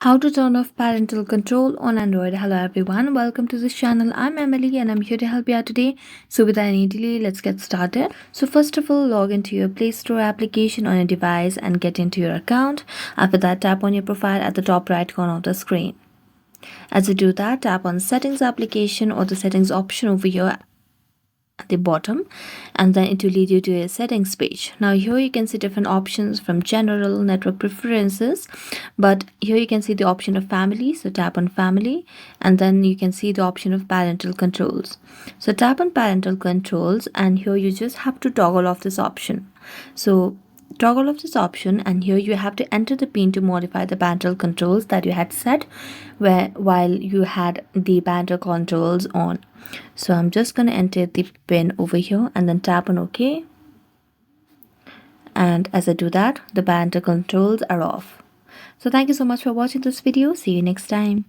How to turn off parental control on Android. Hello everyone, welcome to this channel. I'm Emily and I'm here to help you out today. So without any delay, let's get started. So first of all, log into your Play Store application on your device and get into your account. After that, tap on your profile at the top right corner of the screen. As you do that, tap on Settings application or the Settings option over here at the bottom, and then it will lead you to a settings page. Now here you can see different options from general, network preferences, but here you can see the option of family, so tap on family, and then you can see the option of parental controls. So tap on parental controls, and here you just have to toggle off this option. So toggle off this option, and here you have to enter the pin to modify the parental controls that you had set while you had the parental controls on. So I'm just going to enter the pin over here and then tap on OK. And as I do that, the parental controls are off. So thank you so much for watching this video. See you next time.